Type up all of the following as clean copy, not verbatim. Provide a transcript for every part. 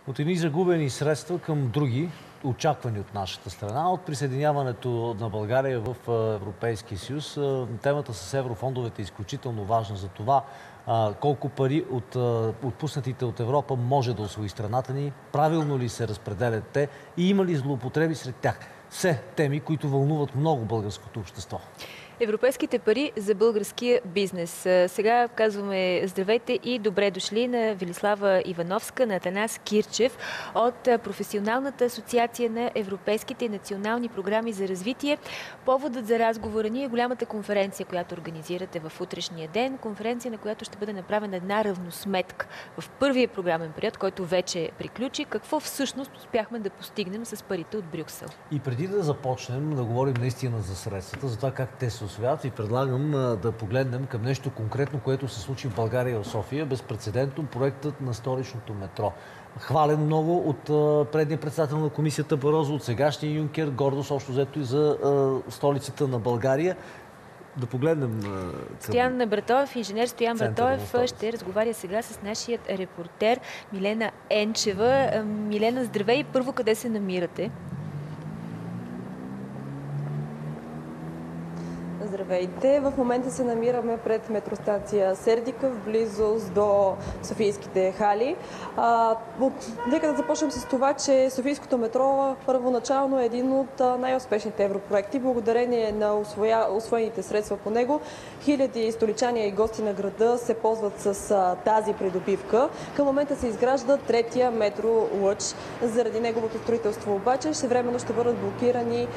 От едни загубени средства към други, очаквани от нашата страна. От присъединяването на България в Европейския съюз, темата с еврофондовете е изключително важна за това колко пари от отпуснатите от Европа може да усвои страната ни, правилно ли се разпределят те и има ли злоупотреби сред тях. Все теми, които вълнуват много българското общество. Европейските пари за българския бизнес. Сега казваме здравейте и добре дошли на Велислава Ивановска, на Атанас Кирчев от Професионалната асоциация на европейските и национални програми за развитие. Поводът за разговора ни е голямата конференция, която организирате в утрешния ден. Конференция, на която ще бъде направена една равносметка в първия програмен период, който вече приключи. Какво всъщност успяхме да постигнем с парите от Брюксел? И преди да започнем да говорим наистина за средствата, за това как те се усвояват, ви предлагам да погледнем към нещо конкретно, което се случи в България и в София. Безпрецедентно проектът на столичното метро. Хвален много от предния председател на комисията Барозу, от сегашния Юнкер, гордост общо взето и за столицата на България. Да погледнем... Стоян Братоев, инженер Стоян Братоев ще разговаря сега с нашият репортер Милена Енчева. Милена, здравей! Първо, къде се намирате? Здравейте! В момента се намираме пред метростанция Сердика, в близост до Софийските хали. Нека да започнем с това, че Софийското метро първоначално е един от най-успешните европроекти. Благодарение на усвоените средства по него, хиляди столичани и гости на града се ползват с тази придобивка. Към момента се изгражда третия метро Лъч. Заради неговото строителство обаче временно ще бъдат блокирани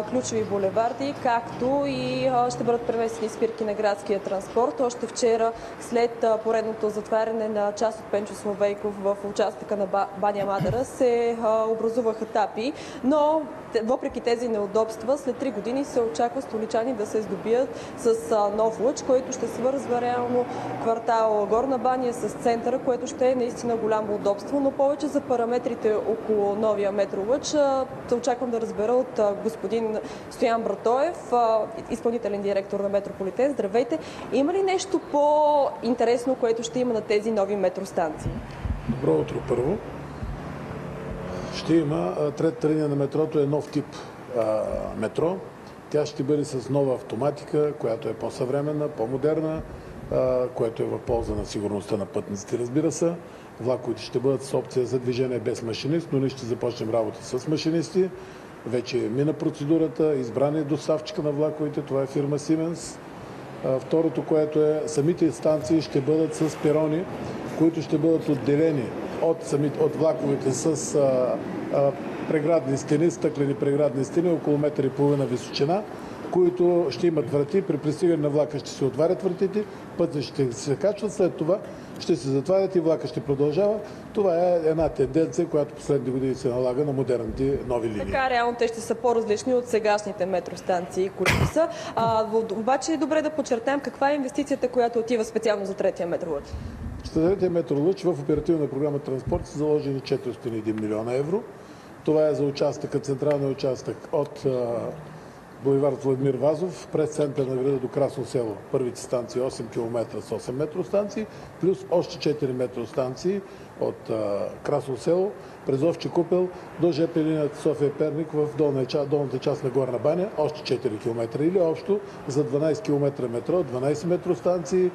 ключови булеварди, както и ще бъдат преместени спирки на градския транспорт. Още вчера, след поредното затваряне на част от Пенчо Словейков в участъка на Баня Мадара, се образуваха тапи, но въпреки тези неудобства, след 3 години се очаква столичани да се здобият с нов лъч, който ще свързва реално квартал Горна баня с центъра, което ще е наистина голямо удобство, но повече за параметрите около новия метролъч очаквам да разбера от господин Стоян Братоев, изпълнителен директор на Метрополитен. Здравейте! Има ли нещо по-интересно, което ще има на тези нови метростанции? Добро утро първо. Ще има третата линия на метрото, е нов тип метро. Тя ще бъде с нова автоматика, която е по-съвременна, по-модерна, което е в полза на сигурността на пътниците, разбира се. Влаковете ще бъдат с опция за движение без машинист, но ние ще започнем работа с машинисти. Вече мина процедурата, избран е доставчика на влаковете, това е фирма Siemens. Второто, което е, самите станции ще бъдат с перони, които ще бъдат отделени от влаковете с преградни стени, стъклени преградни стени, около 1,5 метра височина, които ще имат врати. При пристигане на влака ще се отварят вратите, пътят ще се качват, след това ще се затварят и влака ще продължава. Това е една тенденция, която последните години се налага на модерните нови линии. Така, реално те ще са по-различни от сегашните метростанции, които са. Обаче е добре да подчертаем каква е инвестицията, която отива специално за третия метролъч. За третия метролъч в оперативна програма Транспорт са заложени 401 милиона евро. Това е за участъка, централния участък от булевард Владимир Вазов през център на града до Красно село. Първите станции 8 км с 8 метростанции, плюс още 4 метростанции от Красно село през Овчи купел до ЖП линията София-Перник в долната част на Горна баня, още 4 км, или общо за 12 км метро, 12 метростанции,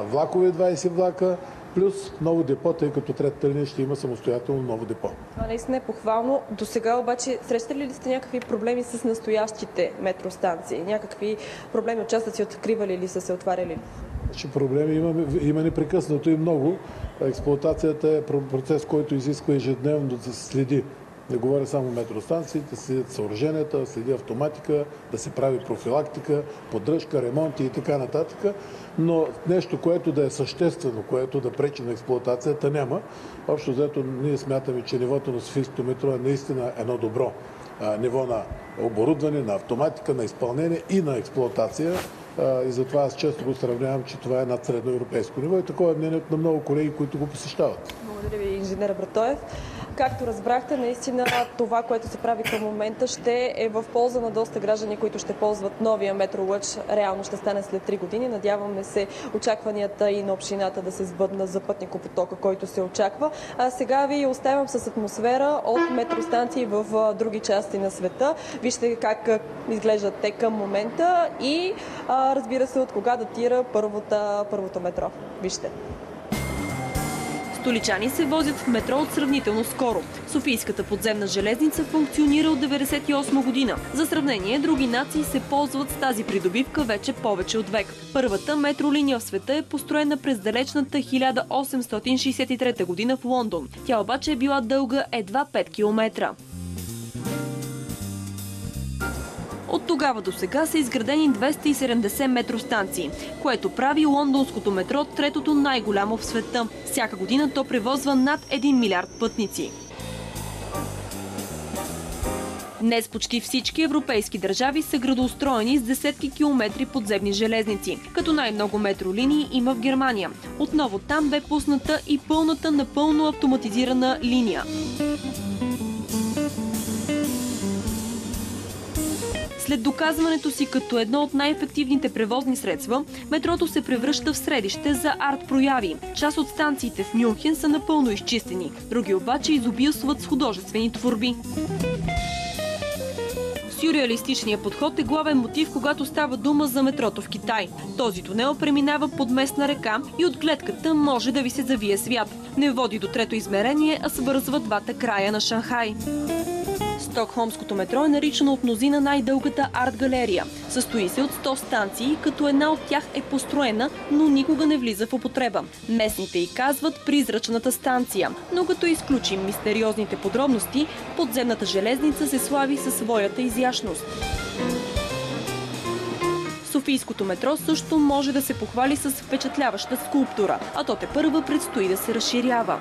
влакове 20 влака, плюс ново депо, тъй като третата линия ще има самостоятелно ново депо. Това наистина е похвално. До сега обаче срещали ли сте някакви проблеми с настоящите метростанции? Някакви проблеми, участъци откривали ли са се, отваряли ли? Проблеми има непрекъснато и много. Експлоатацията е процес, който изисква ежедневно да се следи. Не говоря само метростанциите, следят съоръженията, следи автоматика, да се прави профилактика, поддръжка, ремонти и така нататък. Но нещо, което да е съществено, което да пречи на експлоатацията, няма. Общо взето ние смятаме, че нивото на Софийското метро е наистина едно добро ниво на оборудване, на автоматика, на изпълнение и на експлоатация. И затова аз често го сравнявам, че това е над средно европейско ниво и такова е мнението на много колеги, които го посещават. Благодаря ви, инженер Братоев. както разбрахте, наистина това, което се прави към момента, ще е в полза на доста граждани, които ще ползват новия метролъч. Реално ще стане след 3 години. Надяваме се очакванията и на общината да се сбъднат за пътникопотока, който се очаква. А сега ви оставям с атмосфера от метростанции в други части на света. Вижте как изглеждат те към момента и разбира се от кога датира първото метро. Вижте. Столичани се возят в метро от сравнително скоро. Софийската подземна железница функционира от 1998 година. За сравнение, други нации се ползват с тази придобивка вече повече от век. Първата метролиния в света е построена през далечната 1863 година в Лондон. Тя обаче е била дълга едва 5 км. От тогава до сега са изградени 270 метростанции, което прави лондонското метро третото най-голямо в света. Всяка година то превозва над 1 милиард пътници. Днес почти всички европейски държави са градоустроени с десетки километри подземни железници, като най-много метролинии има в Германия. Отново там бе пусната и пълната напълно автоматизирана линия. След доказването си като едно от най-ефективните превозни средства, метрото се превръща в средище за арт-прояви. Част от станциите в Мюнхен са напълно изчистени, други обаче изобилстват с художествени творби. Сюрреалистичният подход е главен мотив, когато става дума за метрото в Китай. Този тунел преминава под местна река и от гледката може да ви се завие свят. Не води до трето измерение, а свързва двата края на Шанхай. Стокхолмското метро е наричано от мнозина най-дългата арт-галерия. Състои се от 100 станции, като една от тях е построена, но никога не влиза в употреба. Местните й казват призрачната станция. Но като изключим мистериозните подробности, подземната железница се слави със своята изящност. Софийското метро също може да се похвали с впечатляваща скулптура, а то тепърва предстои да се разширява.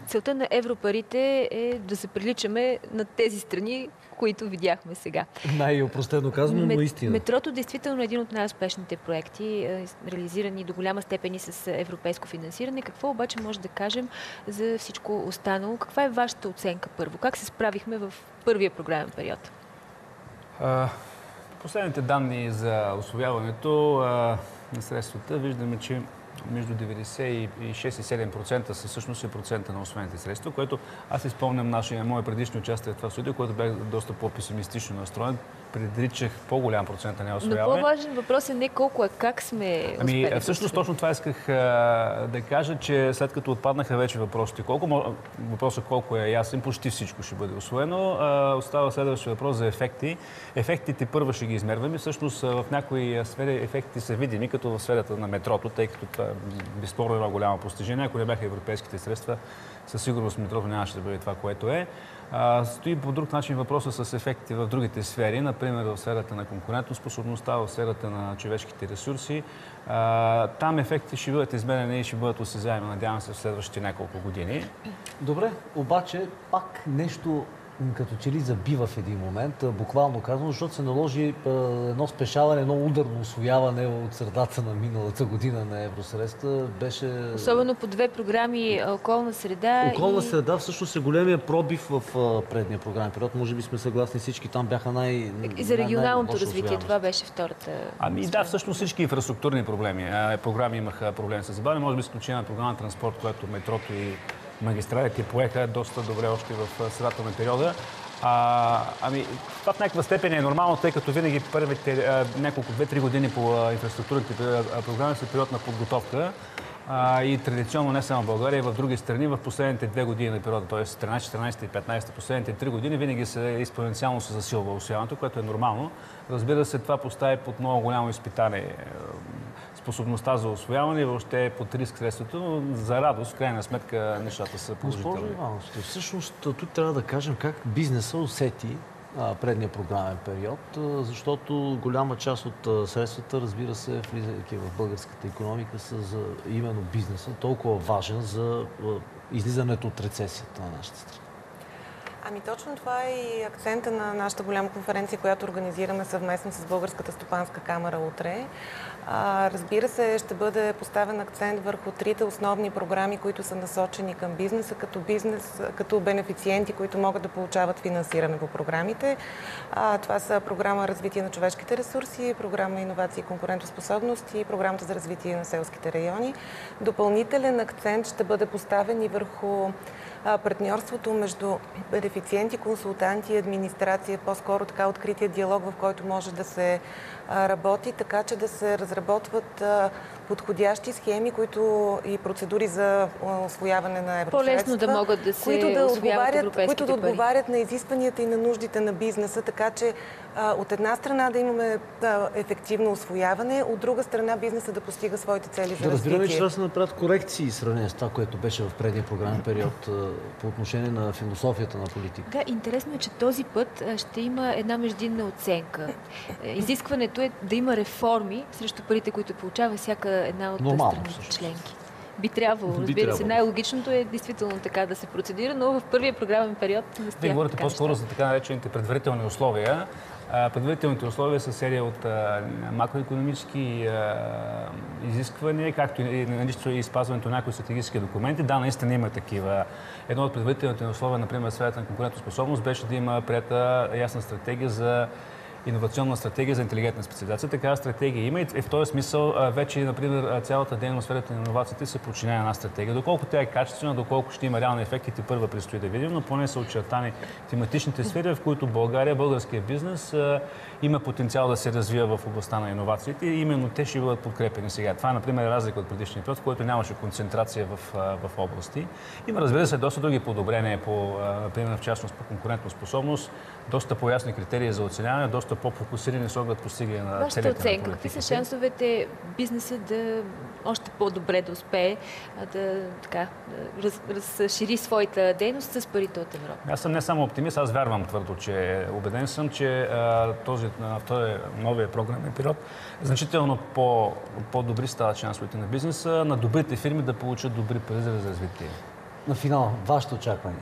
Целта на европарите е да се приличаме на тези страни, които видяхме сега. Най-опростено казано, но истина. Метрото действително е един от най-успешните проекти, реализирани до голяма степен и с европейско финансиране. Какво обаче може да кажем за всичко останало? Каква е вашата оценка първо? Как се справихме в първия програмен период? Последните данни за усвояването на средствата виждаме, че между 96 и 7% са всъщност процента на усвоените средства, което аз изпомням моя предишни участие в това студио, което бях доста по-песимистично настроен. Предричах по-голям процент на неусвояване. Но по-важен въпрос е не колко, а как сме успели. Всъщност точно това исках да кажа, че след като отпаднаха вече въпросите, въпросът колко е ясен, почти всичко ще бъде усвоено. Остава следващия въпрос за ефекти. Ефектите първо ще ги измерваме. Всъщност в някои сфери ефектите са видими, като в сферата на метрото, тъй като това безспорно е едно голямо постижение. Ако не бяха европейските средства, със сигурност метрото нямаше да бъде това, което е. Стои по друг начин въпроса с ефекти в другите сфери, например в сферата на конкурентоспособността, в сферата на човешките ресурси. Там ефекти ще бъдат измерени и ще бъдат осезаеми, надявам се, в следващите няколко години. Добре, обаче пак нещо като че ли забива в един момент, буквално казано, защото се наложи едно спешаване, едно ударно усвояване от средата на миналата година на евросредства. Беше... Особено по две програми околна среда. Околна среда всъщност е големия пробив в предния програмен период. Може би сме съгласни всички, там бяха И за регионалното развитие, това беше втората... Да, всъщност всички инфраструктурни програми имаха проблем с забавяне. Може би изключение на програма транспорт, която метрото и магистралите поеха доста добре още в средата на периода. Това в някаква степен е нормално, тъй като винаги първите няколко 2-3 години по инфраструктурните програми са период на подготовка. И традиционно не само в България, и в други страни в последните 2 години на периода, т.е. 13, 14 и 15, последните 3 години винаги експоненциално се засилва усвояването, което е нормално. Разбира се, това поставя под много голямо изпитание способността за усвояване и въобще под риск средството, но за радост, в крайна сметка, нещата са положителни. Всъщност, тук трябва да кажем как бизнеса усети предния програмен период, защото голяма част от средствата, разбира се, влизайки в българската икономика, са за именно бизнеса, толкова важен за излизането от рецесията на нашата страна. Ами точно това е и акцента на нашата голяма конференция, която организираме съвместно с Българската стопанска камара утре. Разбира се, ще бъде поставен акцент върху трите основни програми, които са насочени към бизнеса, като бенефициенти, които могат да получават финансиране по програмите. Това са програма развитие на човешките ресурси, програма иновации и конкурентоспособност и програмата за развитие на селските райони. Допълнителен акцент ще бъде поставен и върху партньорството между бенефициенти, консултанти и администрация, по-скоро така открития диалог, в който може да се работи, така че да се разработват подходящи схеми и процедури за усвояване на евросредства. По-лесно да могат да се усвояват европейските които да отговарят на изискванията и на нуждите на бизнеса, така че от една страна да имаме ефективно усвояване, от друга страна бизнеса да постига своите цели за развитие. Да разбираме, че това се направят корекции в сравнение с това, което беше в предния програмен период по отношение на философията на политика. Да, интересно е, че този път ще има една междинна оценка. Изискването е да има реформи срещу парите, които получава всяка една от страните членки. Би трябвало, разбира се. Най-логичното е действително така да се процедира, но в първия програмен период не стоят. Вие говорите по-скоро за така наречените предварителни условия. Предварителните условия са серия от макроекономически изисквания, както и спазването на някои стратегически документи. Да, наистина има такива. Едно от предварителните условия, например, в сферата на конкурентоспособност, беше да има приета ясна стратегия за иновационна стратегия за интелигентна специализация. Такава стратегия има и в този смисъл вече, например, цялата дейност в сферата на иновациите се подчинява една стратегия. Доколко тя е качествена, доколко ще има реални ефекти, първа предстои да видим, но поне са очертани тематичните сфери, в които българския бизнес има потенциал да се развива в областта на иновациите и именно те ще бъдат подкрепени сега. Това е, например, разлика от предишния период, в който нямаше концентрация в области. Има, разбира се, доста други подобрения, например, в частност по конкурентоспособност, доста по-ясни критерии за оценяване, доста по-фокусирани с оглед постигане на целите на политиките. Какви са шансовете бизнеса да още по-добре да успее да разшири своята дейност с парите от Европа? Аз съм не само оптимист, аз вярвам твърдо, убеден съм, че този новия програмен период значително по-добри стават шансовете на бизнеса, на добрите фирми да получат добри пари за развитие. На финал, вашето очакване?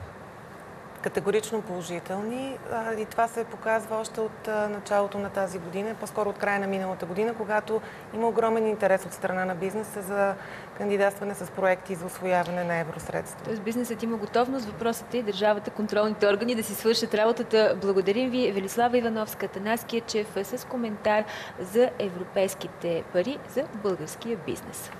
Категорично положителни и това се показва още от началото на тази година, по-скоро от края на миналата година, когато има огромен интерес от страна на бизнеса за кандидатстване с проекти за усвояване на евросредства. Тоест бизнесът има готовност, въпросът е държавата, контролните органи да си свършат работата. Благодарим ви, Велислава Ивановска, Атанас Кирчев, с коментар за европейските пари за българския бизнес.